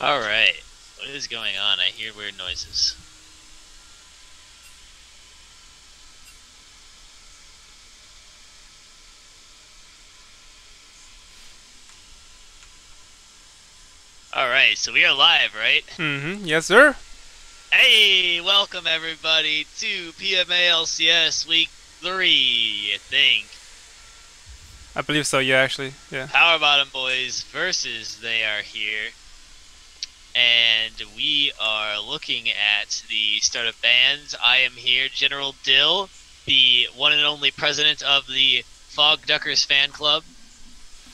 Alright. What is going on? I hear weird noises. Alright, so we are live, right? Mm-hmm. Yes, sir. Hey, welcome everybody to PMA LCS Week 3, I think. I believe so. Yeah, actually. Yeah. Power Bottom Boys versus They Are Here. And we are looking at the start of bands. I am here, General Dill, the one and only president of the Fog Duckers fan club,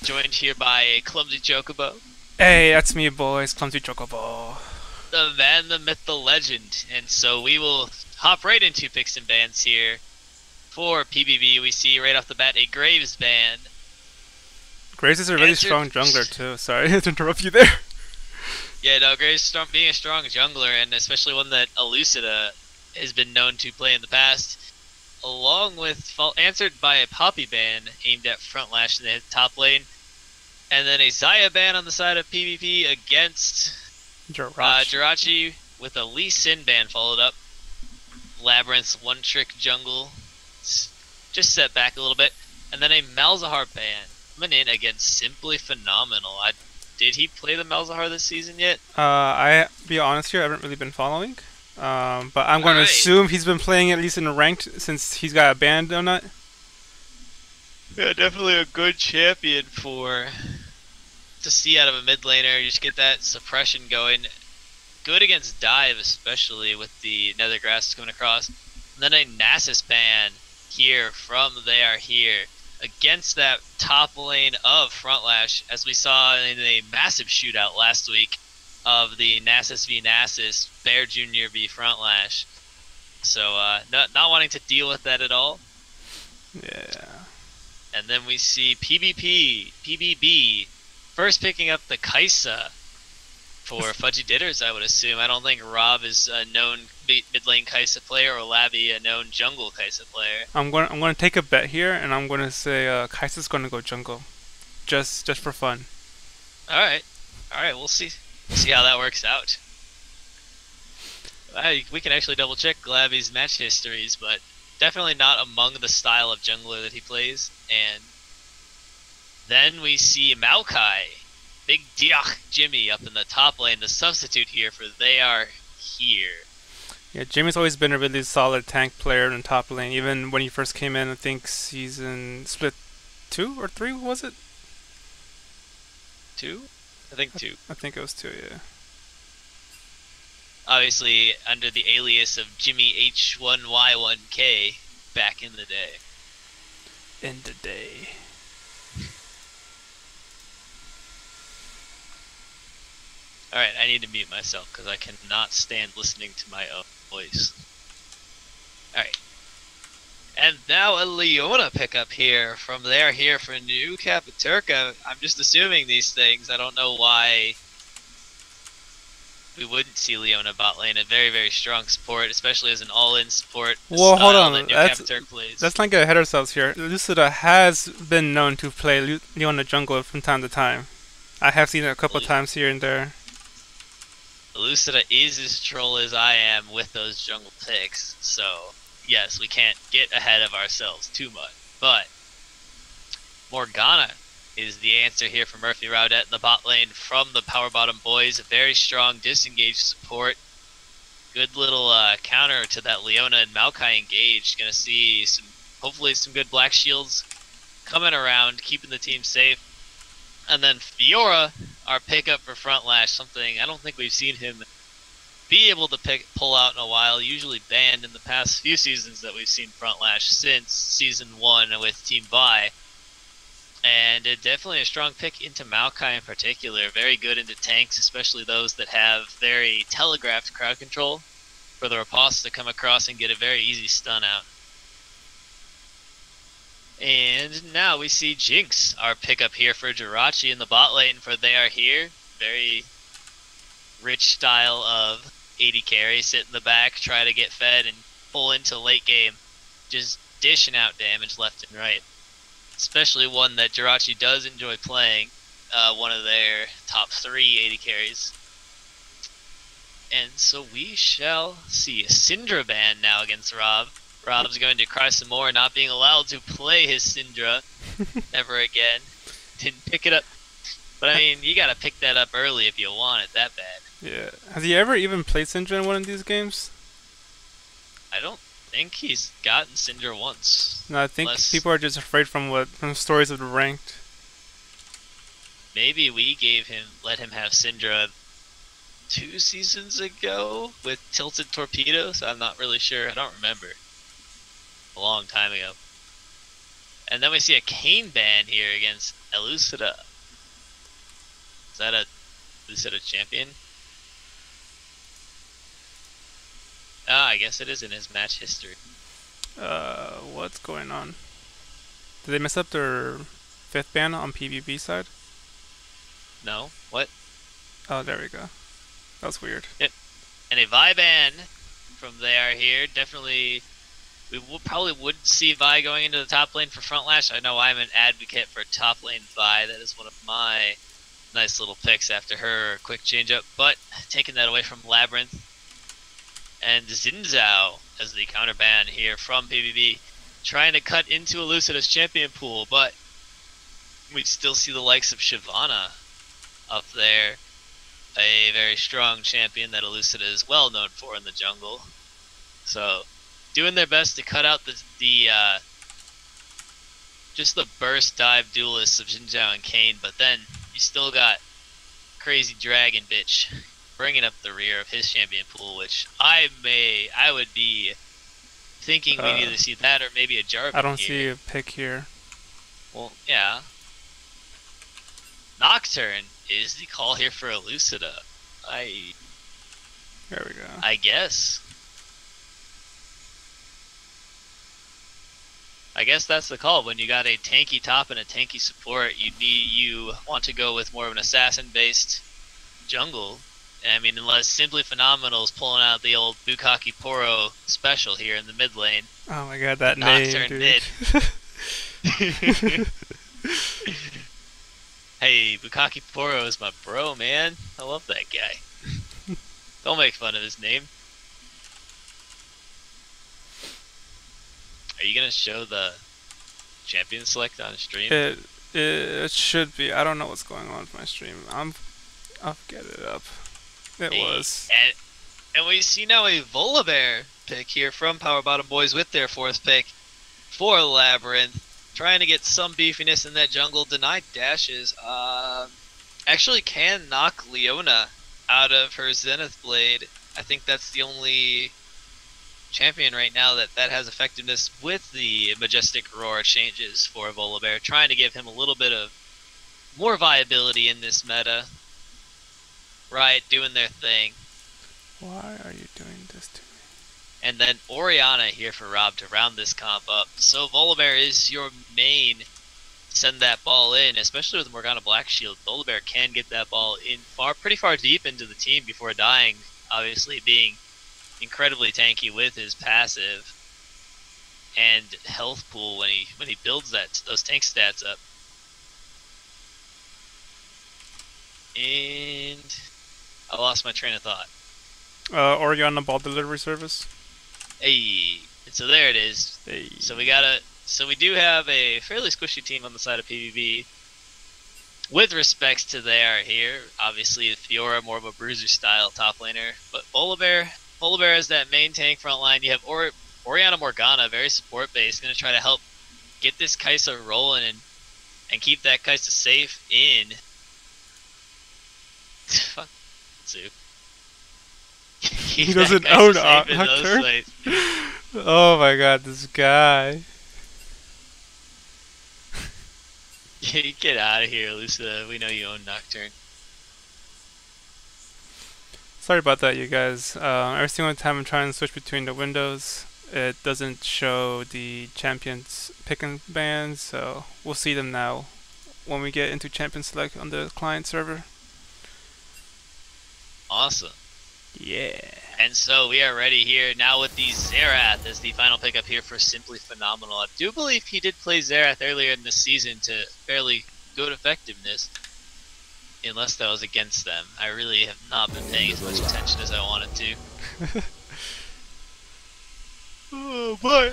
joined here by a clumsy chocobo. Hey, that's me, boys. Clumsy Chocobo. The man, the myth, the legend. And so we will hop right into picks and bans here. For PBB, we see right off the bat a Graves ban. Graves is a really Answered. strong jungler too. Sorry to interrupt you there. Yeah, no, Graves being a strong jungler, and especially one that Elucida has been known to play in the past, along with answered by a Poppy ban aimed at front lash in the top lane, and then a Xayah ban on the side of PvP against Jirachi. Jirachi with a Lee Sin ban followed up. Labyrinth's one-trick jungle just set back a little bit, and then a Malzahar ban coming in against Simply Phenomenal. Did he play the Malzahar this season yet? I be honest here. I haven't really been following. But I'm All going to right. assume he's been playing at least in ranked since he's got a band donut. Yeah, definitely a good champion for to see out of a mid laner. You just get that suppression going. Good against dive, especially with the nether grass coming across. And then a Nasus ban here from They Are Here against that top lane of Frontlash, as we saw in a massive shootout last week of the Nasus v Nasus, Bear Jr. v Frontlash. So not wanting to deal with that at all. Yeah. And then we see PBB, first picking up the Kaisa for Fudgy Ditters, I would assume. I don't think Rob is a known mid lane Kaisa player or Labby a known jungle Kaisa player. I'm going to take a bet here, and I'm going to say Kaisa's going to go jungle, just for fun. Alright. Alright, we'll see. We'll see how that works out. We can actually double check Labby's match histories, but definitely not among the style of jungler that he plays. And then we see Maokai, Big Diach Jimmy up in the top lane, the substitute here for They Are Here. Yeah, Jamie's always been a really solid tank player in top lane. Even when he first came in, I think season split 2 or 3 was it? Two? I think two. I think it was 2. Yeah. Obviously under the alias of Jimmy H1Y1K back in the day. In the day. Alright, I need to mute myself because I cannot stand listening to my own voice. Alright. And now a Leona pickup here from There Here for New Capiturca. I'm just assuming these things. I don't know why we wouldn't see Leona bot lane. A very, very strong support, especially as an all-in support, the Well, hold style that on. New Capiturca plays. Let's not get ahead of ourselves here. Lucida has been known to play Leona jungle from time to time. I have seen it a couple of times here and there. Lucida is as troll as I am with those jungle picks, so yes, we can't get ahead of ourselves too much. But Morgana is the answer here for Murphy Rowdett in the bot lane from the Power Bottom Boys. A very strong disengaged support. Good little counter to that Leona and Maokai engaged. Gonna see hopefully some good black shields coming around, keeping the team safe. And then Fiora, our pickup for Frontlash, something I don't think we've seen him be able to pull out in a while. Usually banned in the past few seasons that we've seen Frontlash since Season 1 with Team Vi. And definitely a strong pick into Maokai in particular. Very good into tanks, especially those that have very telegraphed crowd control for the Riposte to come across and get a very easy stun out. And now we see Jinx, our pickup here for Jirachi in the bot lane for They Are Here. Very rich style of 80 carry, sit in the back, try to get fed and pull into late game. Just dishing out damage left and right. Especially one that Jirachi does enjoy playing, one of their top 3 80 carries. And so we shall see a Syndra ban now against Rob. Rob's going to cry some more, not being allowed to play his Syndra ever again. Didn't pick it up. But I mean, you gotta pick that up early if you want it that bad. Yeah. Has he ever even played Syndra in one of these games? I don't think he's gotten Syndra once. No, I think Unless people are just afraid from stories of the ranked. maybe we let him have Syndra 2 seasons ago with Tilted Torpedoes. I'm not really sure. I don't remember. A long time ago. And then we see a Kane ban here against Elucida. Is that a Elucida champion? Ah, I guess it is in his match history. What's going on? Did they mess up their 5th ban on PBB side? No? What? Oh, there we go. That was weird. Yep. And a Vi ban from there here. Definitely, probably would see Vi going into the top lane for front lash. I know I'm an advocate for top lane Vi. That is one of my nice little picks after her quick change up. But taking that away from Labyrinth. And Zinzao as the counter ban here from PBB. Trying to cut into Elucida's champion pool. But we still see the likes of Shyvana up there. A very strong champion that Elucida is well known for in the jungle. So, doing their best to cut out just the burst dive duelists of Jinzhao and Kane, but then you still got Crazy Dragon Bitch bringing up the rear of his champion pool, which I would be thinking we'd either see that or maybe a Jarvan I don't here. see a pick here. Well, yeah. Nocturne is the call here for Elucida. There we go. I guess. I guess that's the call. When you got a tanky top and a tanky support, you want to go with more of an assassin-based jungle. And I mean, unless Simply Phenomenal is pulling out the old Bukaki Poro special here in the mid lane. Oh my god, that name, Nocturne dude. Hey, Bukaki Poro is my bro, man. I love that guy. Don't make fun of his name. Are you gonna show the champion select on stream? It should be. I don't know what's going on with my stream. I'll get it up. It was. And we see now a Volibear pick here from Power Bottom Boys with their 4th pick for Labyrinth. Trying to get some beefiness in that jungle. Denied dashes. Actually can knock Leona out of her Zenith Blade. I think that's the only champion right now that has effectiveness with the Majestic Roar changes for Volibear. Trying to give him a little bit of more viability in this meta. Right, doing their thing. Why are you doing this to me? And then Orianna here for Rob to round this comp up. So Volibear is your main send that ball in, especially with Morgana Black Shield. Volibear can get that ball in pretty far deep into the team before dying, obviously being incredibly tanky with his passive and health pool when he builds those tank stats up. And I lost my train of thought. Orianna ball delivery service. Hey, and so there it is. Hey. So we do have a fairly squishy team on the side of PBB. With respects to they are here, obviously Fiora more of a bruiser style top laner, but Volibear is that main tank front line. You have Orianna Morgana, very support based, going to try to help get this Kai'Sa rolling and keep that Kai'Sa safe in. Fuck, Zoo. He doesn't own Nocturne. Oh my god, this guy. You get out of here, Lucia. We know you own Nocturne. Sorry about that, you guys. Every single time I'm trying to switch between the windows, it doesn't show the champions pick and bans, so we'll see them now when we get into champion select on the client server. Awesome. Yeah. And so we are ready here now with the Xerath as the final pickup here for Simply Phenomenal. I do believe he did play Xerath earlier in the season to fairly good effectiveness unless that was against them. I really have not been paying as much attention as I wanted to. Oh boy.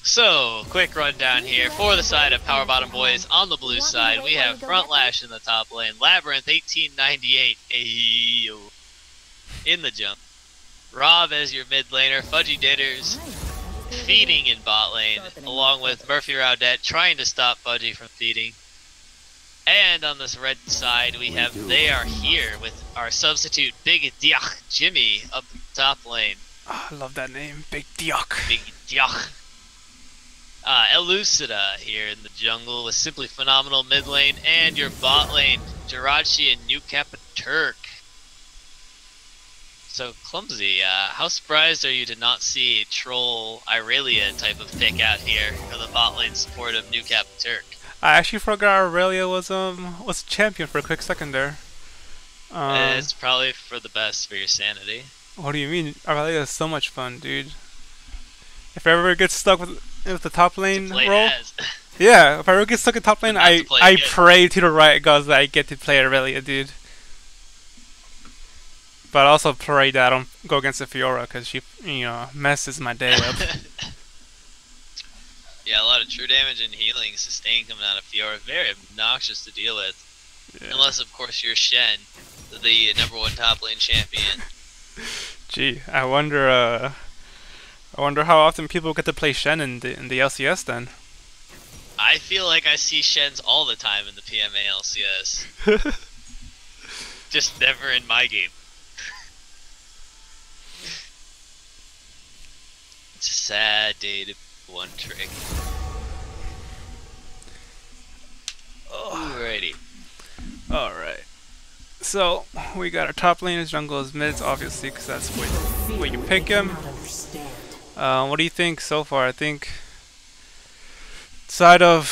So, quick rundown here. For the side of Power Bottom Boys, on the blue side, we have Front Lash in the top lane, Labyrinth 1898 ayo, in the jump, Rob as your mid laner, Fudgy Ditters feeding in bot lane, along with Murphy Rowdette trying to stop Fudgy from feeding. And on this red side, we have They Are Here with our substitute Big Diach Jimmy up the top lane. Oh, I love that name, Big Diach. Big Diach. Elucida here in the jungle with Simply Phenomenal mid lane, and your bot lane, Jirachi and New Kappa Turk. So, Clumsy, how surprised are you to not see a Troll Irelia type of pick out here for the bot lane support of New Kappa Turk? I actually forgot Aurelia was champion for a quick second there. It's probably for the best for your sanity. What do you mean? Aurelia is so much fun, dude. If I ever get stuck with the top lane role, yeah, if I ever get stuck in top lane, I pray to the right gods that I get to play Aurelia, dude. But I also pray that I don't go against the Fiora because she, messes my day up. Yeah, a lot of true damage and healing sustain coming out of Fiora. Very obnoxious to deal with. Yeah. Unless, of course, you're Shen, the #1 top lane champion. Gee, I wonder how often people get to play Shen in the LCS then. I feel like I see Shens all the time in the PMA LCS. Just never in my game. It's a sad day to one trick. Alrighty. Alright. So, we got our top lane as jungle as mids, obviously, because that's where you pick him. What do you think so far? I think side of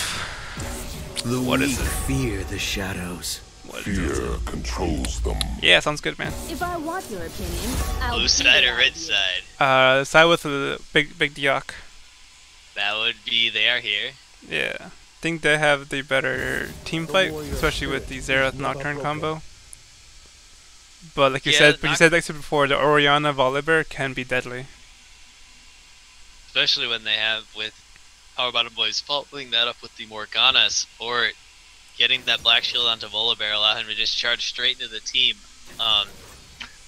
what is it? Fear the shadows. Fear controls them. Yeah, sounds good, man. If I want your opinion, I'll blue side or red side? Side with the big Diach. That would be They Are Here. Yeah, I think they have the better team fight, especially with the Xerath Nocturne combo. But like you said before, the Orianna Volibear can be deadly. Especially when they have with Power Bottom Boys following that up with the Morgana support, getting that black shield onto Volibear, allow him to just charge straight into the team.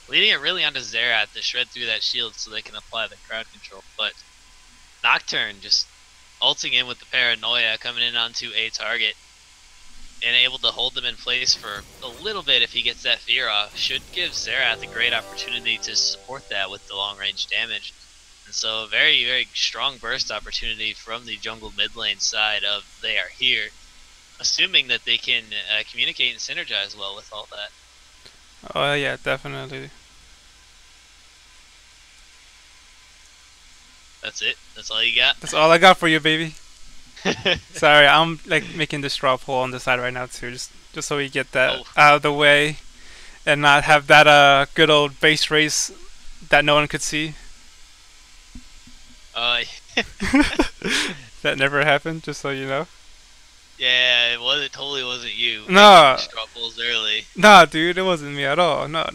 Leading it really onto Xerath to shred through that shield so they can apply the crowd control. But Nocturne just ulting in with the Paranoia, coming in onto a target, and able to hold them in place for a little bit if he gets that fear off, should give Xerath a great opportunity to support that with the long range damage. And so a very, very strong burst opportunity from the jungle mid lane side of They Are Here, assuming that they can communicate and synergize well with all that. Oh yeah, definitely. That's it? That's all you got? That's all I got for you, baby. Sorry, I'm like making the straw poll on the side right now too, just so we get that out of the way, and not have that good old base race that no one could see. That never happened, just so you know. Yeah, it totally wasn't you. No. Straw polls early. Nah, dude, it wasn't me at all. No.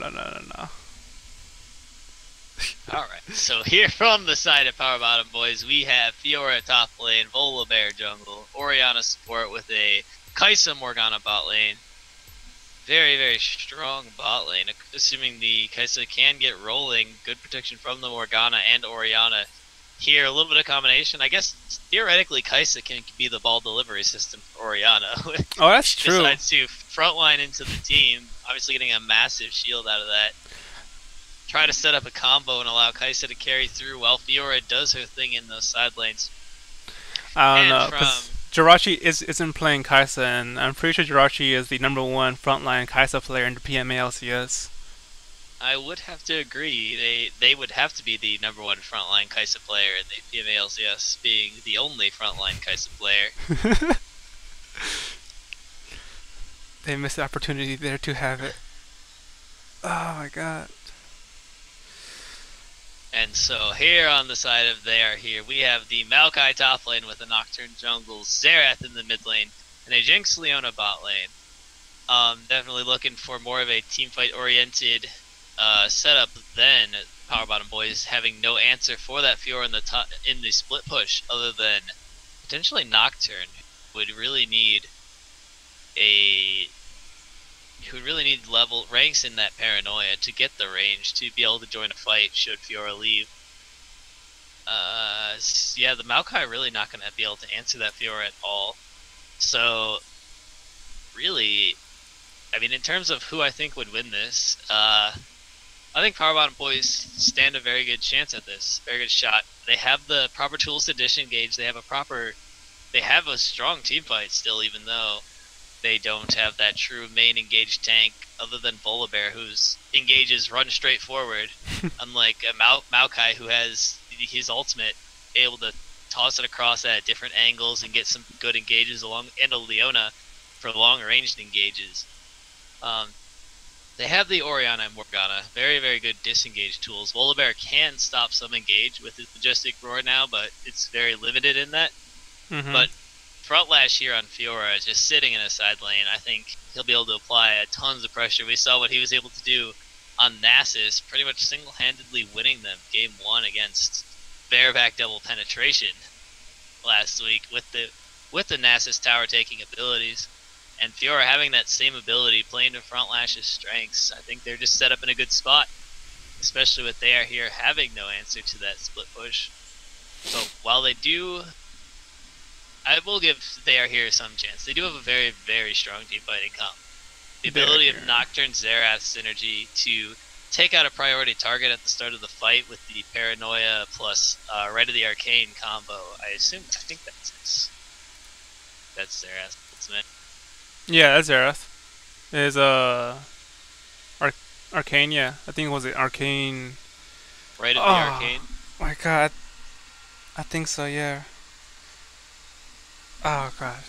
Alright, so here from the side of Power Bottom Boys, we have Fiora top lane, Volibear jungle, Orianna support with a Kai'Sa Morgana bot lane. Very, very strong bot lane, assuming the Kai'Sa can get rolling. Good protection from the Morgana and Orianna. Here, a little bit of combination. I guess, theoretically, Kai'Sa can be the ball delivery system for Orianna. Oh, that's true. Decides to frontline into the team, obviously getting a massive shield out of that. Try to set up a combo and allow Kai'Sa to carry through while Fiora does her thing in those side lanes. I don't know, because Jirachi isn't playing Kai'Sa, and I'm pretty sure Jirachi is the #1 frontline Kai'Sa player in the PMA LCS. I would have to agree. They would have to be the #1 frontline Kai'Sa player in the PMA LCS, being the only frontline Kai'Sa player. They missed the opportunity there to have it. Oh my god. And so here on the side of They Are Here, we have the Maokai top lane with the Nocturne jungle, Xerath in the mid lane, and a Jinx Leona bot lane. Definitely looking for more of a teamfight oriented setup than Power Bottom Boys, having no answer for that Fiora in the split push other than potentially Nocturne, who would really need level ranks in that Paranoia to get the range to be able to join a fight should Fiora leave. Yeah, the Maokai really not going to be able to answer that Fiora at all. So, really, I mean, in terms of who I think would win this, I think Power Bottom Boys stand a very good chance at this. Very good shot. They have the proper tools to disengage. They have a strong team fight still, even though they don't have that true main engaged tank other than Volibear, whose engages run straight forward, unlike a Maokai, who has his ultimate able to toss it across at different angles and get some good engages along, and a Leona for long ranged engages. They have the Orianna and Morgana, very, very good disengage tools. Volibear can stop some engage with his Majestic Roar now, but it's very limited in that. But Front Lash here on Fiora is just sitting in a side lane. I think he'll be able to apply tons of pressure. We saw what he was able to do on Nasus, pretty much single-handedly winning them Game 1 against Bareback Double Penetration last week with the Nasus tower taking abilities. And Fiora having that same ability, playing to Front Lash's strengths, I think they're just set up in a good spot, especially with they are here having no answer to that split push. So while they do, I will give they are here some chance. They do have a very, very strong team fighting comp. The ability of Nocturne Xerath synergy to take out a priority target at the start of the fight with the Paranoia plus Right of the Arcane combo. I think that's Xerath ultimate. Yeah, that's Xerath. Is Arcane, yeah. I think it was Arcane. Right of the Arcane? My god. I think so, yeah. Oh god.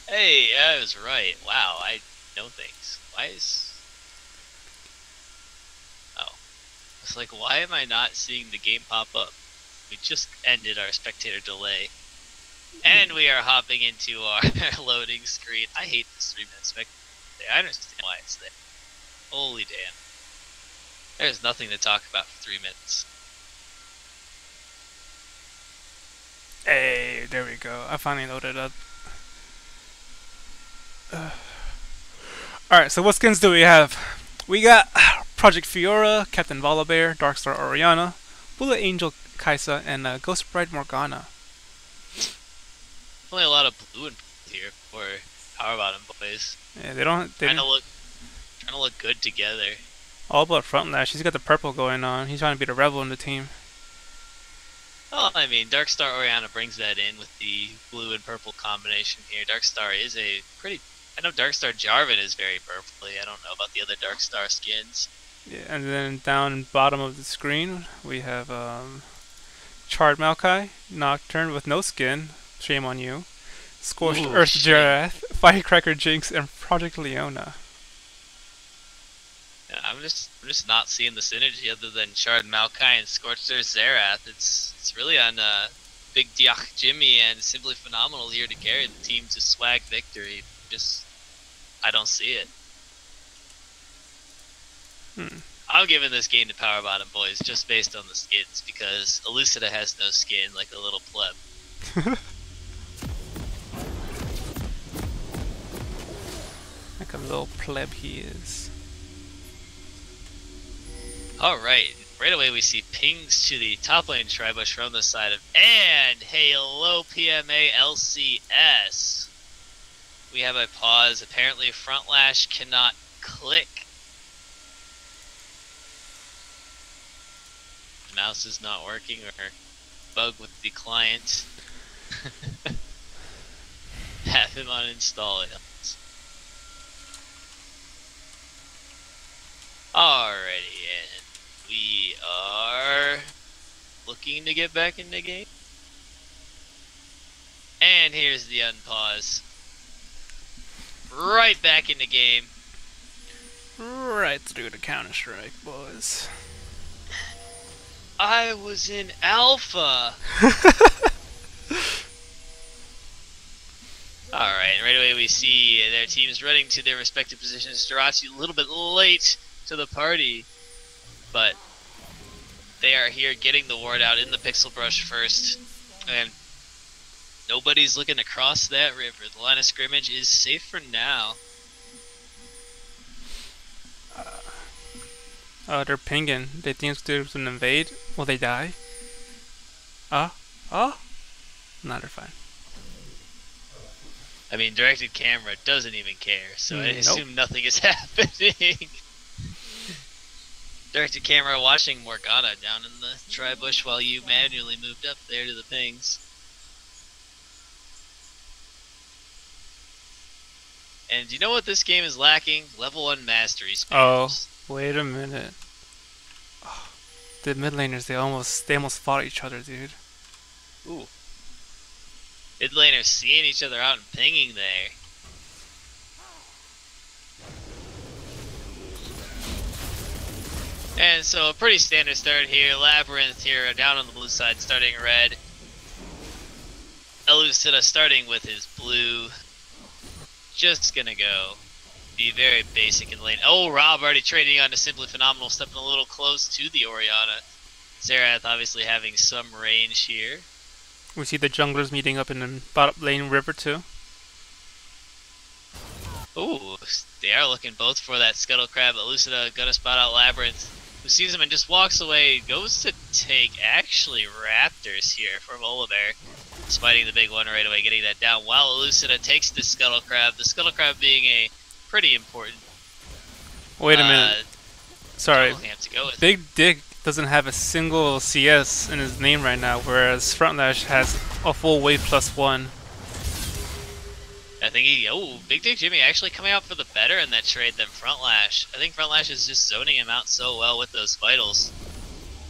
Hey, I was right. Wow, I know things. It's like, why am I not seeing the game pop up? We just ended our spectator delay. And we are hopping into our loading screen. I hate this 3-minute spectator. I understand why it's there. Holy damn. There's nothing to talk about for 3 minutes. Hey, there we go. I finally loaded up. Alright, so what skins do we have? We got Project Fiora, Captain Volibear, Darkstar Orianna, Bullet Angel Kaisa, and Ghost Bride Morgana. Only a lot of blue and here for Power Bottom Boys. Yeah, they trying to look good together. All about Front Lash. He's got the purple going on. He's trying to be the rebel in the team. Well, I mean, Darkstar Orianna brings that in with the blue and purple combination here. Darkstar is a pretty... I know Darkstar Jarvan is very purpley. I don't know about the other Darkstar skins. Yeah, and then down bottom of the screen, we have Charred Maokai, Nocturne with no skin. Shame on you. Scorched Earth Xerath, Firecracker Jinx, and Project Leona. Yeah, I'm just not seeing the synergy other than Shard Maokai and Scorched Earth Xerath. It's really on Big Diach Jimmy and Simply Phenomenal here to carry the team to swag victory. I don't see it. I'm giving this game to Power Bottom Boys just based on the skins because Elucida has no skin like a little pleb. Like a little pleb he is. Alright, right away we see pings to the top lane Tribush from the side of... And hello PMA LCS. We have a pause. Apparently Front Lash cannot click. The mouse is not working or bug with the client. Have him uninstall it. Alrighty, and we are looking to get back in the game. And here's the unpause. Right back in the game. Right through the Counter-Strike, boys. I was in alpha. Alright, right away we see their teams running to their respective positions. Jirachi a little bit late to the party, but they are here getting the ward out in the Pixel Brush first. And nobody's looking to cross that river. The line of scrimmage is safe for now. They're pinging. They think there's an invade. Will they die? No, they're fine. I mean, directed camera doesn't even care, so I Nope. assume nothing is happening. Directed camera watching Morgana down in the tri-bush while you manually moved up there to the pings. And you know what this game is lacking? Level 1 mastery spares. Oh, wait a minute. Oh, the mid laners, they almost fought each other, dude. Ooh. Mid laners seeing each other out and pinging there. And so a pretty standard start here. Labyrinth here down on the blue side starting red. Elucida starting with his blue. Just gonna go be very basic in lane. Oh, Rob already trading on to Simply Phenomenal, stepping a little close to the Orianna. Zerath obviously having some range here. We see the junglers meeting up in the bottom lane river too. Ooh, they are looking both for that Scuttle Crab. Elucida gonna spot out Labyrinth, who sees him and just walks away. Goes to take actually Raptors here from Volibear. Spiting the big one right away, getting that down. While Elucida takes the Scuttle Crab. The Scuttle Crab being a pretty important. Wait a minute. Sorry. Have to go with. Big Dick doesn't have a single CS in his name right now, whereas Frontlash has a full wave +1. I think Big Dick Jimmy actually coming out for the better in that trade than Frontlash. I think Frontlash is just zoning him out so well with those vitals.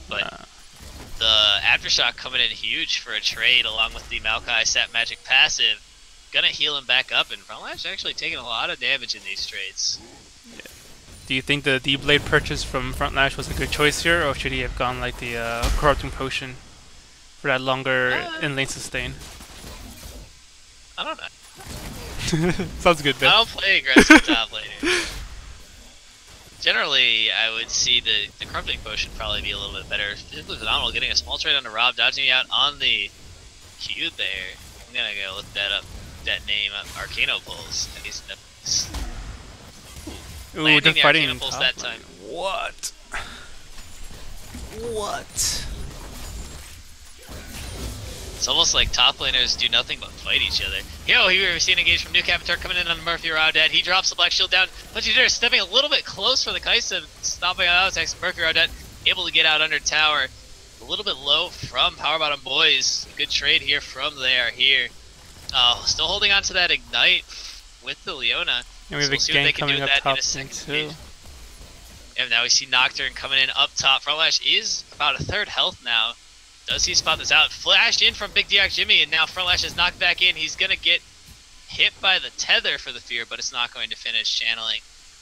But the Aftershock coming in huge for a trade along with the Maokai Sap Magic passive. Gonna heal him back up, and Frontlash actually taking a lot of damage in these trades. Do you think the D-Blade purchase from Frontlash was a good choice here, or should he have gone like the Corrupting Potion for that longer in-lane sustain? I don't know. Sounds good, Ben. I don't play aggressive top laner. Generally, I would see the Corrupting Potion probably be a little bit better. Simply Phenomenal getting a small trade onto Rob, dodging out on the Q there. I'm gonna go look that up. That name, Arcano Pulse. Ooh, landing they're the fighting Arcano in Pulse top that lane. time. What? What? It's almost like top laners do nothing but fight each other. Yo, here we're seeing engage from New Capitar coming in on Murphy Raudet. He drops the Black Shield down. Legendary stepping a little bit close for the Kaisa, stopping out attacks. Murphy Raudet able to get out under tower. A little bit low from Power Bottom Boys. Good trade here from there here. Still holding on to that Ignite with the Leona. And we have So we'll a see what they gank can do coming with up that in top a second too. stage. And now we see Nocturne coming in up top. Frontlash is about a third health now. Does he spot this out? Flashed in from Big Diak Jimmy, and now Frontlash is knocked back in. He's going to get hit by the tether for the fear, but it's not going to finish channeling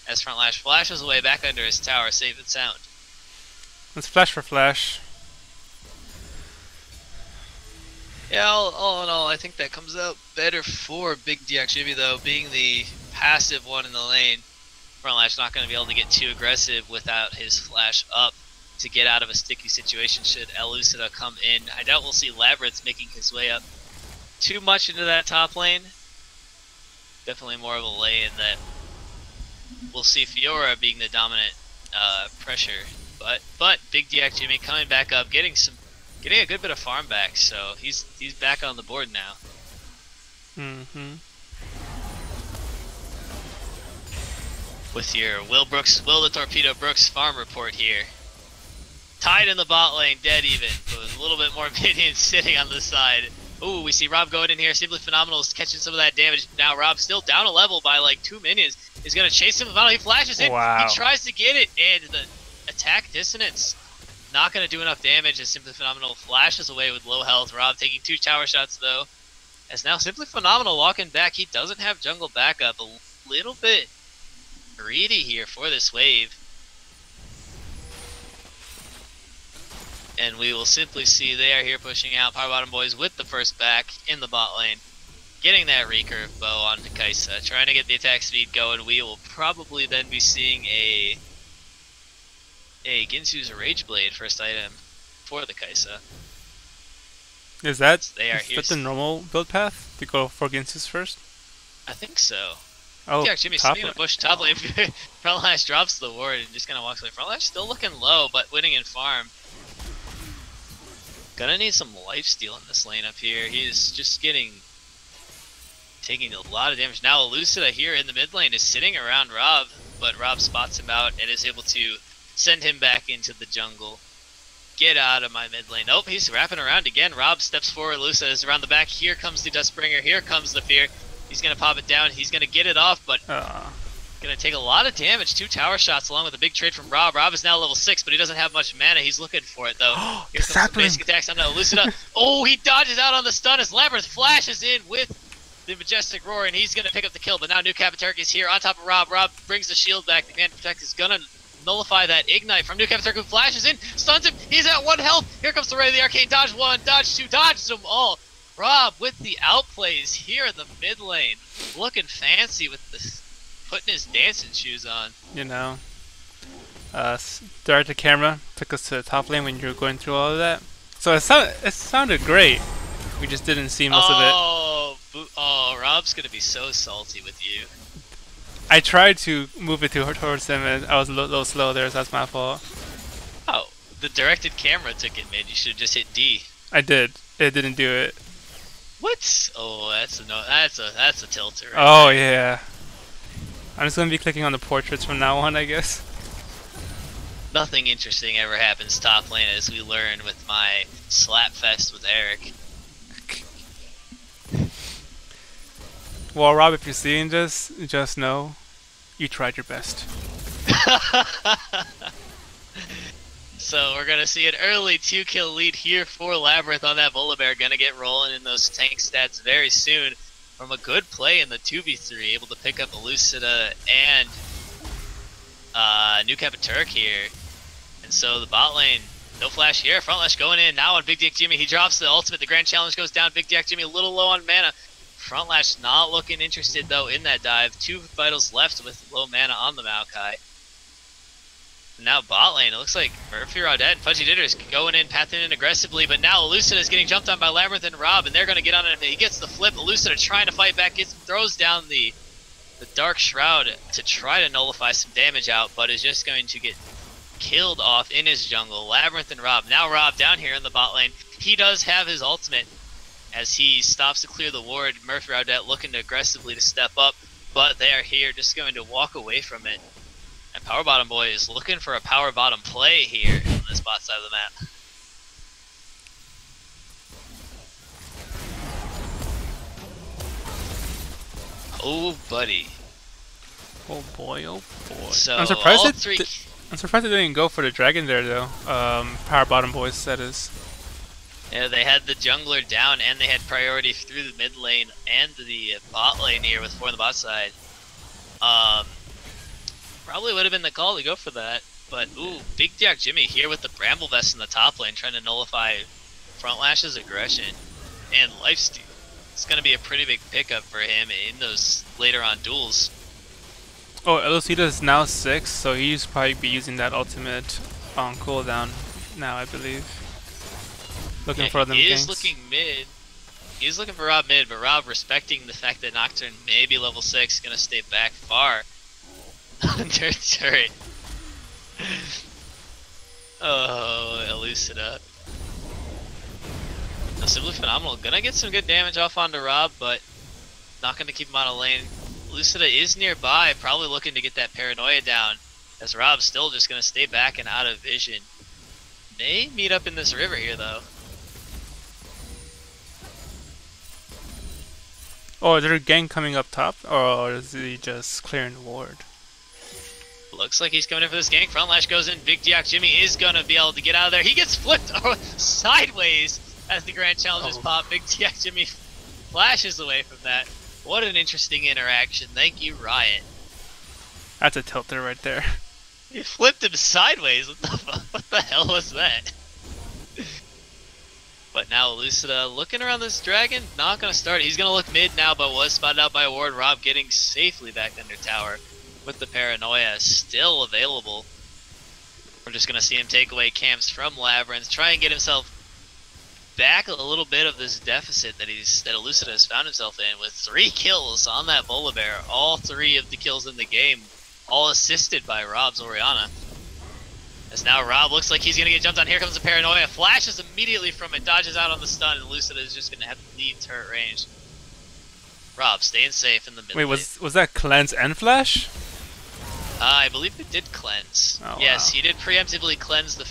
as Frontlash flashes away back under his tower, safe and sound. Let's flash for flash. Yeah, all in all, I think that comes out better for Big Diak Jimmy, though, being the passive one in the lane. Frontlash not going to be able to get too aggressive without his flash up to get out of a sticky situation should Elucida come in. I doubt we'll see Labyrinth making his way up too much into that top lane. Definitely more of a lane that we'll see Fiora being the dominant pressure. But Big Diak Jimmy coming back up, getting a good bit of farm back, so he's back on the board now. With your Will the Torpedo Brooks farm report here. Tied in the bot lane, dead even, but with a little bit more minions sitting on the side. Ooh, we see Rob going in here. Simply Phenomenal is catching some of that damage. Now Rob still down a level by like 2 minions. He's going to chase him. He flashes in. Wow. He tries to get it, and the attack dissonance not going to do enough damage as Simply Phenomenal flashes away with low health. Rob taking 2 tower shots though. As now Simply Phenomenal walking back. He doesn't have jungle backup. A little bit greedy here for this wave. And we will simply see they are here pushing out Power Bottom Boys with the first back in the bot lane. getting that recurve bow onto Kaisa, trying to get the attack speed going. We will probably then be seeing a Ginsu's Rage Blade first item for the Kaisa. Is that, They are is here. that the normal build path to go for Ginsus first? I think so. Oh, Yeah, Jimmy top sitting in a lane. bush top lane. Frontlash drops the ward and just kind of walks away. Frontlash still looking low, but winning in farm. Gonna need some lifesteal in this lane up here. He's just taking a lot of damage. Now Elucida here in the mid lane is sitting around Rob, but Rob spots him out and is able to send him back into the jungle. Get out of my mid lane. Nope, he's wrapping around again. Rob steps forward. Elucida is around the back. Here comes the Dustbringer. Here comes the Fear. He's going to pop it down. He's going to get it off, but going to take a lot of damage. 2 tower shots along with a big trade from Rob. Rob is now level 6, but he doesn't have much mana. He's looking for it, though. Here comes the basic attacks onto Elucida. Oh, he dodges out on the stun as Labyrinth flashes in with the Majestic Roar, and he's going to pick up the kill. But now New Capiturk is here on top of Rob. Rob brings the shield back. The Command Protect is going to nullify that Ignite from New Capiturk, who flashes in, stuns him. He's at 1 health. Here comes the Ray of the Arcane. Dodge 1, dodge 2, dodges them all. Rob with the outplays here in the mid lane, looking fancy with putting his dancing shoes on. You know, direct to camera took us to the top lane when you were going through all of that. So it sounded great. We just didn't see most of it. Oh, Rob's gonna be so salty with you. I tried to move it towards him, and I was a little slow there, so that's my fault. Oh, the directed camera took it, man. You should have just hit D. I did. It didn't do it. What? Oh, that's a tilter. Right Oh there. yeah. I'm just gonna be clicking on the portraits from now on, I guess. Nothing interesting ever happens top lane, as we learn with my slap fest with Eric. Well, Rob, if you're seeing this, just know you tried your best. So we're gonna see an early 2-kill lead here for Labyrinth on that Volibear. Gonna get rolling in those tank stats very soon from a good play in the 2v3, able to pick up Elucida and New Capiturk here. And so the bot lane, no flash here. Frontlash going in now on Big Dick Jimmy. He drops the ultimate. The Grand Challenge goes down. Big Dick Jimmy a little low on mana. Frontlash not looking interested though in that dive. 2 vitals left with low mana on the Maokai. Now bot lane, it looks like Murphy, Raudette, and Fudgy Ditters going in, pathing in aggressively, but now Elucida is getting jumped on by Labyrinth and Rob, and they're going to get on him. He gets the flip. Elucida trying to fight back, throws down the Dark Shroud to try to nullify some damage out, but is just going to get killed off in his jungle. Labyrinth and Rob. Now Rob down here in the bot lane. He does have his ultimate as he stops to clear the ward. Murphy, Raudette looking to aggressively to step up, but they are here just going to walk away from it. And Power Bottom Boy is looking for a Power Bottom play here on this bot side of the map. Oh, buddy. Oh boy, oh boy. So I'm surprised all it three... I'm surprised they didn't go for the dragon there though. Power bottom boys, that is. Yeah, they had the jungler down and they had priority through the mid lane and the bot lane here with 4 on the bot side. Probably would have been the call to go for that, but ooh, Big Jack Jimmy here with the Bramble Vest in the top lane trying to nullify Frontlash's aggression and lifesteal. It's going to be a pretty big pickup for him in those later on duels. Oh, Elucida is now 6, so he's probably be using that ultimate on cooldown now, I believe. Looking for them He ganks. is looking mid. He's looking for Rob mid, but Rob, respecting the fact that Nocturne may be level 6, going to stay back far under turret. Oh, Elucida. So Simply Phenomenal. Gonna get some good damage off onto Rob, but not gonna keep him out of lane. Elucida is nearby, probably looking to get that paranoia down, as Rob's still just gonna stay back and out of vision. May meet up in this river here, though. Oh, is there a gang coming up top, or is he just clearing the ward? Looks like he's coming in for this gank. Frontlash goes in. Big Diak Jimmy is gonna be able to get out of there. He gets flipped sideways as the Grand Challengers pop. Big Diak Jimmy flashes away from that. What an interesting interaction. Thank you, Riot. That's a tilter right there. You flipped him sideways. What the hell was that? But now Lucida looking around this dragon, not going to start. He's going to look mid now, but was spotted out by Ward. Rob getting safely back under tower with the Paranoia still available. We're just going to see him take away camps from Labyrinth, try and get himself back a little bit of this deficit that Lucida has found himself in with 3 kills on that Volibear. All 3 of the kills in the game, all assisted by Rob's Orianna. As now Rob looks like he's going to get jumped on. Here comes the Paranoia. Flashes immediately from it, dodges out on the stun, and Lucida is just going to have to leave turret range. Rob staying safe in the mid. Wait, was that cleanse and flash? I believe it did cleanse. Oh, yes, wow. he did preemptively cleanse the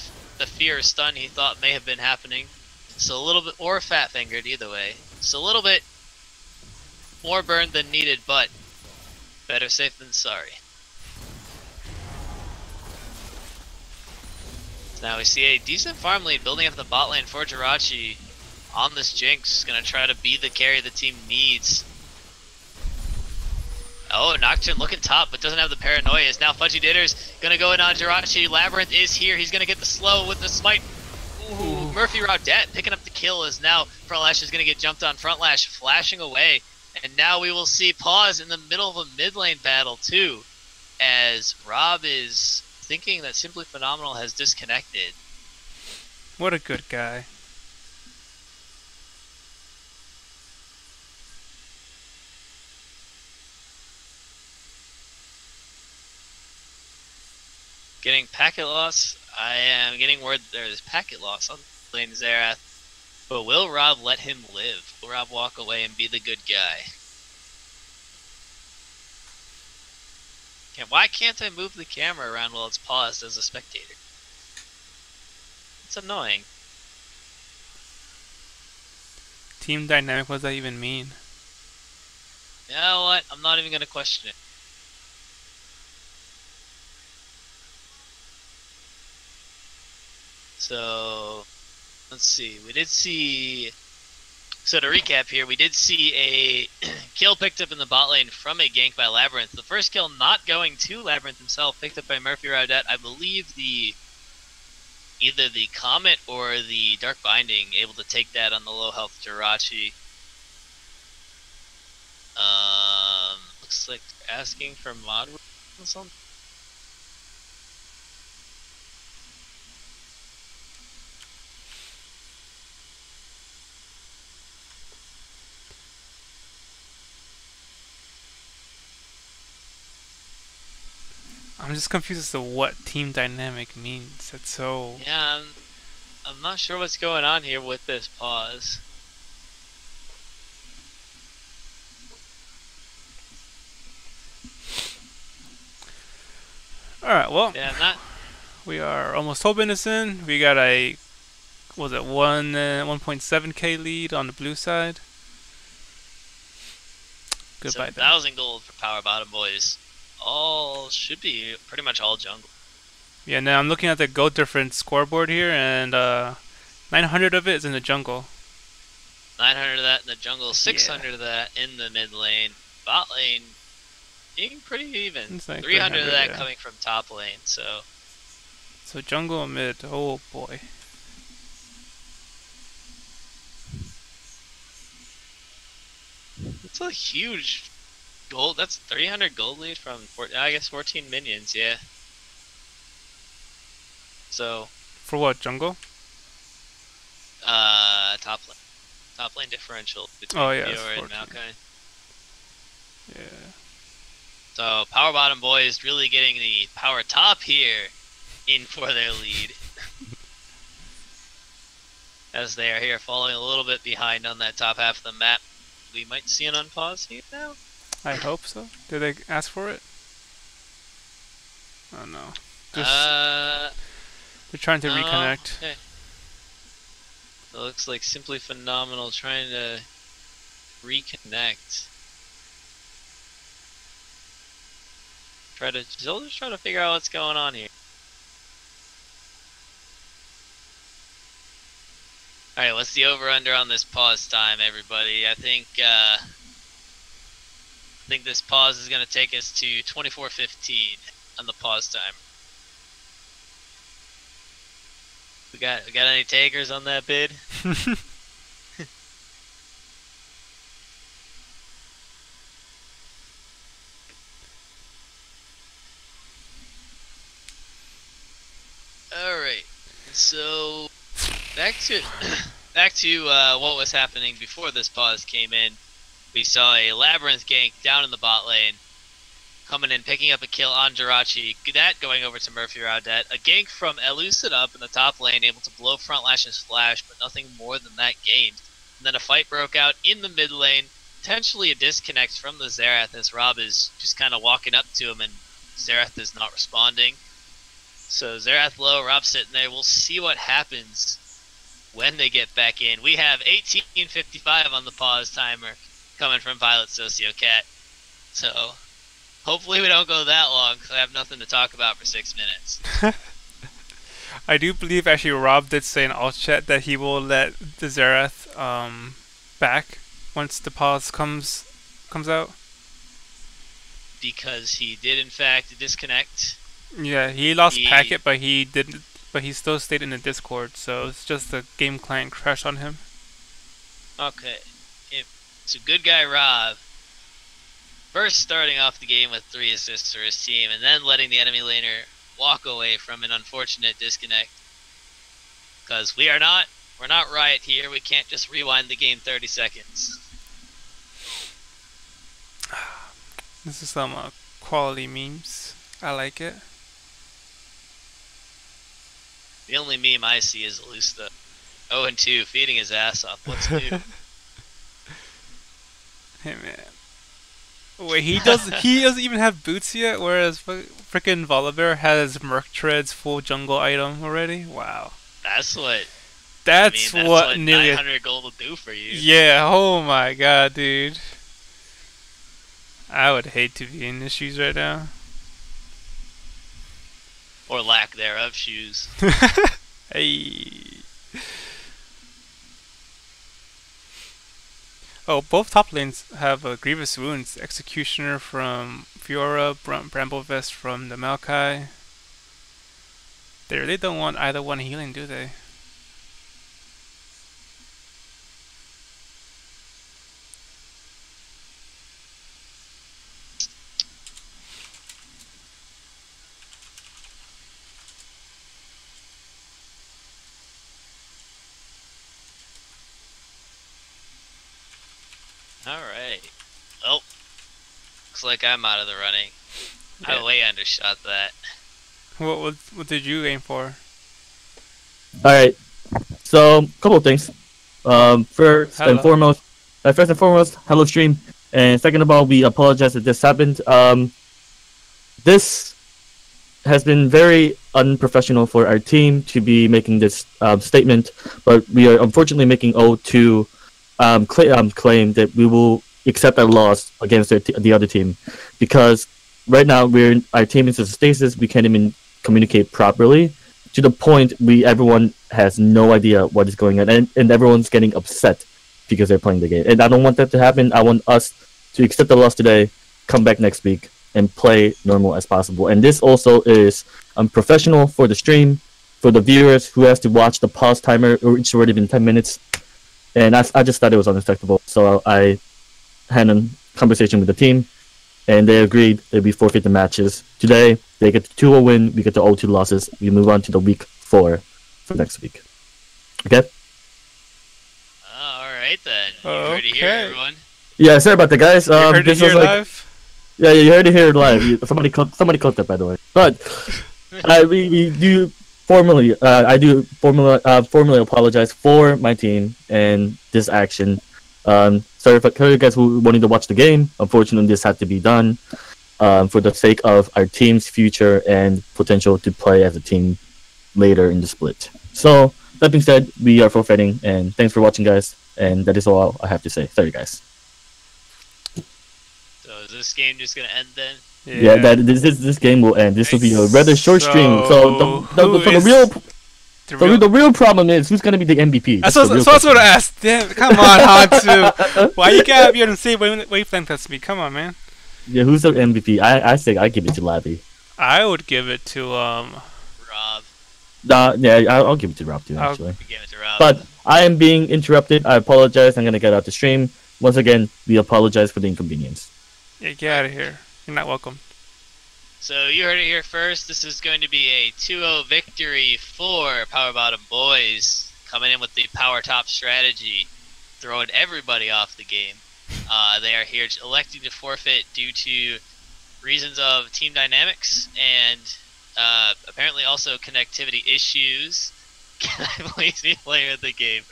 fear stun he thought may have been happening. So a little bit, or fat fingered, either way. So a little bit more burned than needed, but better safe than sorry. Now we see a decent farm lead building up the bot lane for Jirachi on this Jinx. Gonna try to be the carry the team needs. Oh, Nocturne looking top, but doesn't have the Paranoia. Is now Fudgy Ditters gonna go in on Jirachi. Labyrinth is here. He's gonna get the slow with the smite. Ooh, Murphy Raudet picking up the kill as now Frontlash is gonna get jumped on. Frontlash flashing away. And now we will see pause in the middle of a mid lane battle too, as Rob is thinking that Simply Phenomenal has disconnected. What a good guy. Getting packet loss. I am getting word there's packet loss on lane Xerath. But will Rob let him live? Will Rob walk away and be the good guy? Why can't I move the camera around while it's paused as a spectator? It's annoying. Team dynamic, what does that even mean? You know what? I'm not even going to question it. So, let's see. We did see... So to recap here, we did see a kill picked up in the bot lane from a gank by Labyrinth. The first kill not going to Labyrinth himself, picked up by Murphy Raudet. I believe either the Comet or the Dark Binding able to take that on the low health Jirachi. Looks like asking for mod or something. I'm just confused as to what team dynamic means. It's so... Yeah, I'm not sure what's going on here with this pause. Alright, well, Yeah, we are almost 12 minutes in. We got a, was it 1.7k lead on the blue side. Goodbye then. 7,000 gold for Power Bottom Boys. All should be pretty much all jungle. Yeah, now I'm looking at the gold difference scoreboard here, and 900 of it is in the jungle. 900 of that in the jungle, 600 of that in the mid lane. Bot lane being pretty even. It's like 300 of that yeah. coming from top lane, so... So jungle and mid, oh boy. It's a huge gold, that's 300 gold lead from, I guess 14 minions, yeah. So... For what, jungle? Top lane. Top lane differential between Fiora and Maokai. Yeah. So Power Bottom Boys really getting the power top here in for their lead. As they are here falling a little bit behind on that top half of the map. We might see an unpause here now. I hope so. Did they ask for it? Oh no. They're trying to reconnect. Okay. It looks like Simply Phenomenal trying to reconnect. Still just trying to figure out what's going on here. Alright, what's the over-under on this pause time, everybody? I think this pause is going to take us to 24:15 on the pause time. We got any takers on that bid? So back to what was happening before this pause came in. We saw a Labyrinth gank down in the bot lane, coming in, picking up a kill on Jirachi. That going over to Murphy Raudet. A gank from Elucid up in the top lane, able to blow Front Lash's flash, but nothing more than that gained. And then a fight broke out in the mid lane. Potentially a disconnect from the Xerath as Rob is just kind of walking up to him and Xerath is not responding. So Xerath low, Rob sitting there. We'll see what happens when they get back in. We have 18:55 on the pause timer coming from Violet Sociocat. So hopefully we don't go that long because I have nothing to talk about for 6 minutes. I do believe actually Rob did say in alt chat that he will let the Xerath back once the pause comes out. Because he did in fact disconnect. Yeah, he lost packet, but he didn't. But he still stayed in the Discord, so it's just the game client crashed on him. Okay, it's a good guy, Rob. First starting off the game with 3 assists for his team, and then letting the enemy laner walk away from an unfortunate disconnect. Because we're not Riot here. We can't just rewind the game 30 seconds. This is some quality memes. I like it. The only meme I see is Alusta 0-2, feeding his ass off. What's new? Hey man. Wait, he doesn't even have boots yet, whereas frickin' Volibear has Merc Tread's full jungle item already? Wow. That's what That's what nearly 900 gold will do for you. Yeah, oh my god, dude. I would hate to be in his shoes right now. Or lack thereof shoes. Hey. Oh, both top lanes have grievous wounds. Executioner from Fiora, Bramblevest from the Maokai. They really don't want either one healing, do they? Alright. Well, looks like I'm out of the running. Yeah. I way undershot that. What did you aim for? Alright, so couple of things. First and foremost, hello stream, and second of all, we apologize that this happened. This has been very unprofessional for our team to be making this statement, but we are unfortunately making to claim that we will accept a loss against the other team, because right now our team is in stasis. We can't even communicate properly, to the point everyone has no idea what is going on, and everyone's getting upset because they're playing the game. And I don't want that to happen. I want us to accept the loss today, come back next week, and play normal as possible. And this also is unprofessional for the stream, for the viewers who has to watch the pause timer. It's already been 10 minutes. And I just thought it was unacceptable. So I had a conversation with the team, and they agreed that we forfeit the matches. Today, they get the 2-0 win, we get the 0-2 losses. We move on to the week 4 for next week. Okay? Alright then. You heard it here, everyone. Yeah, sorry about that, guys. You heard it here live? Yeah, you heard it here live. Somebody clipped that, by the way. But we do formally, I do formally apologize for my team and this action. Sorry for you guys who wanted to watch the game. Unfortunately, this had to be done for the sake of our team's future and potential to play as a team later in the split. So, that being said, we are forfeiting, and thanks for watching, guys. And that is all I have to say. Sorry, guys. So is this game just gonna end then? Yeah, this game will end. This will be a rather short stream. So the real problem is who's gonna be the MVP. That's what I was going to ask. Damn, come on, Hansu. Why you gotta be on the same wavelength as me? Come on, man. Yeah, who's the MVP? I say I give it to Labby. I would give it to Rob. Yeah, I'll give it to Rob too, actually. Give it to Rob. But I am being interrupted. I apologize. I'm gonna get out the stream. Once again, we apologize for the inconvenience. Yeah, get out of here. You're not welcome. So you heard it here first. This is going to be a 2-0 victory for Power Bottom Boys, coming in with the power top strategy, throwing everybody off the game. They are here electing to forfeit due to reasons of team dynamics and apparently also connectivity issues. Can I please be player of the game?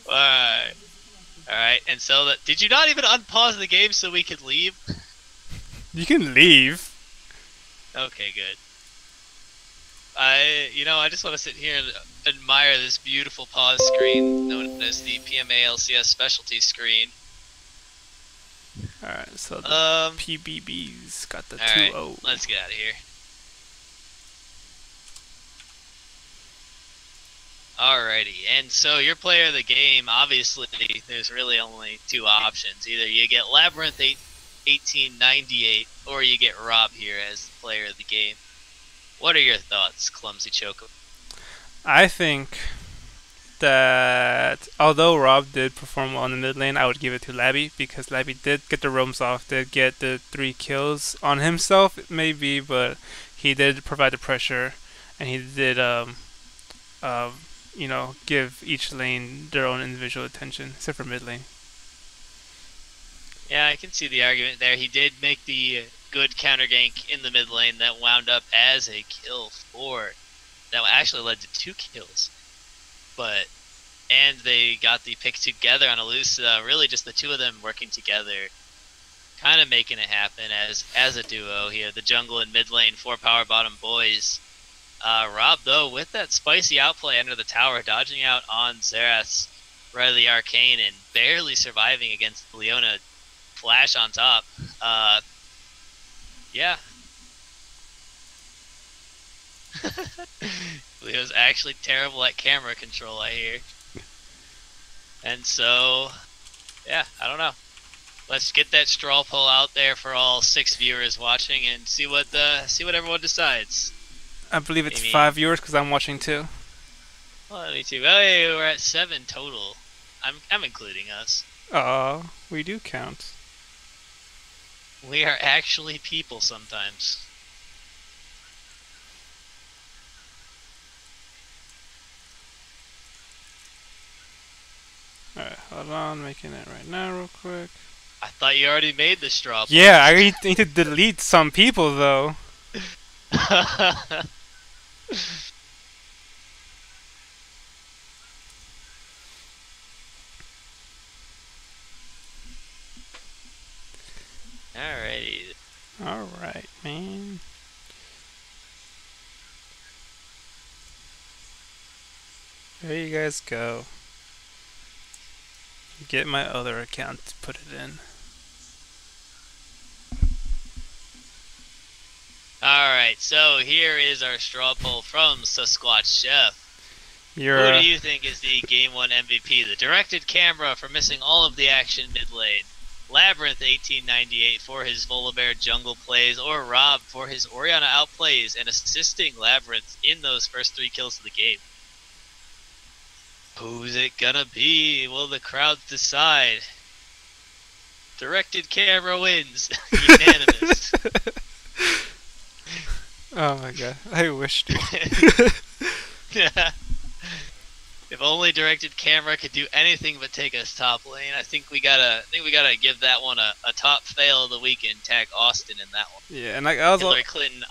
Alright, and so did you not even unpause the game so we could leave? You can leave. Okay, good. I just want to sit here and admire this beautiful pause screen known as the PMA LCS specialty screen. Alright, so the PBB's got the 2-0. Alright, let's get out of here. Alrighty, and so your player of the game, obviously, there's really only two options. Either you get Labyrinth 1898, or you get Rob here as the player of the game. What are your thoughts, Clumsy Choco? I think that although Rob did perform well in the mid lane, I would give it to Labby, because Labby did get the roams off, did get the 3 kills on himself, maybe, but he did provide the pressure, and he did, give each lane their own individual attention, except for mid lane. Yeah, I can see the argument there. He did make the good counter gank in the mid lane that wound up as a kill that actually led to 2 kills. And they got the pick together on Elusa, really just the two of them working together, kind of making it happen as a duo here. The jungle and mid lane for Power Bottom Boys. Rob, though, with that spicy outplay under the tower, dodging out on Xerath's right of the Arcane and barely surviving against Leona Flash on top. Yeah. Leo's actually terrible at camera control, I hear. And so, yeah, I don't know. Let's get that straw poll out there for all 6 viewers watching and see what everyone decides. I believe it's 5 viewers because I'm watching too. Well, me too. Oh, yeah, we're at 7 total. I'm including us. We do count. We are actually people sometimes. Alright, hold on, making it right now real quick. I thought you already made the straw poll. Yeah, I need to delete some people though. Alrighty. Alright, man. There you guys go. Get my other account to put it in. Alright, so here is our straw poll from Sasquatch Chef. Who do you think is the Game 1 MVP? The directed camera for missing all of the action mid lane, Labyrinth 1898 for his Volibear jungle plays, or Rob for his Orianna outplays and assisting Labyrinth in those first 3 kills of the game? Who's it gonna be? Will the crowd decide? Directed camera wins. Unanimous. Oh my god, I wish to. If only directed camera could do anything but take us top lane. I think we gotta give that one a top fail of the week and tag Austin in that one. Yeah, and I was Hillary Clinton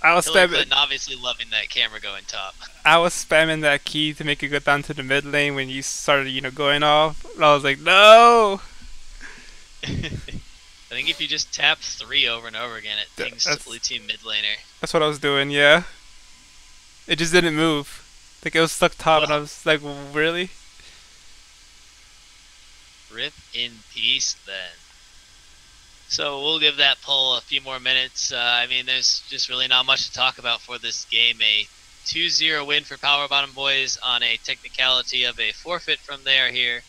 obviously loving that camera going top. I was spamming that key to make it go down to the mid lane when you started, going off. And I was like, no. I think if you just tap 3 over and over again, it pings blue team mid laner. That's what I was doing, yeah. It just didn't move. Like, it was stuck top, and I was like, really? Rip in peace, then. So we'll give that poll a few more minutes. I mean, there's just really not much to talk about for this game. A 2-0 win for Power Bottom Boys on a technicality of a forfeit from there here.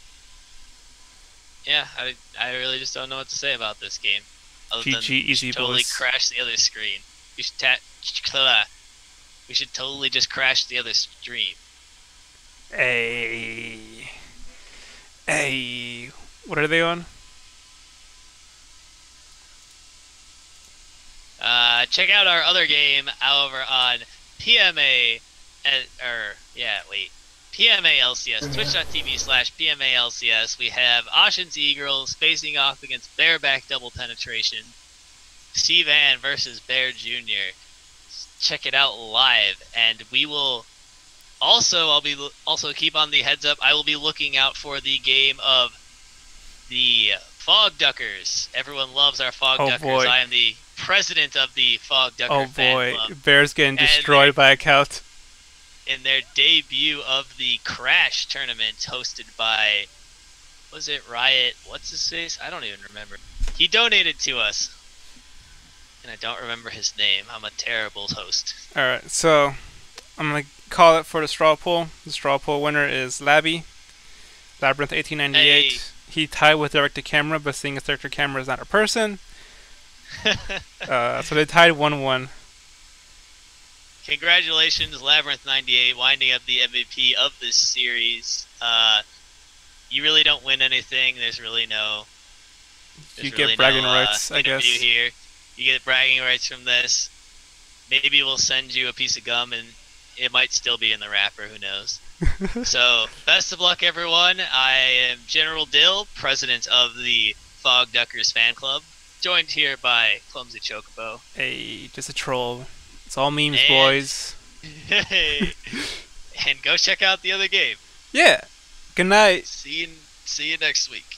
Yeah, I really just don't know what to say about this game. Other GG, than easy totally boys. crash the other screen. We should totally just crash the other stream. Hey. What are they on? Check out our other game over on PMA, PMA LCS, twitch.tv/PMA LCS. We have Ocean's Eagles facing off against Bareback Double Penetration. C-Van versus Bear Jr. Check it out live, and we will I'll be keep on the heads up. I will be looking out for the game of the Fog Duckers. Everyone loves our Fog Duckers. Boy. I am the president of the Fog Ducker fan club. Bear's getting destroyed by a count. In their debut of the Crash tournament hosted by, was it Riot? What's his face? I don't even remember. He donated to us, and I don't remember his name. I'm a terrible host. Alright, so I'm going to call it for the straw poll. The straw poll winner is Labby. Labyrinth 1898. Hey. He tied with Direct to Camera, but seeing as Direct to Camera is not a person. So they tied 1-1. Congratulations, Labyrinth 98, winding up the MVP of this series. You really don't win anything. There's really no. You get bragging rights, I guess. Here. You get bragging rights from this. Maybe we'll send you a piece of gum, and it might still be in the wrapper. Who knows? So, best of luck, everyone. I am General Dill, president of the Fog Duckers fan club, joined here by Clumsy Chocobo. Hey, just a troll. It's all memes, boys. And go check out the other game. Yeah. Good night. See you next week.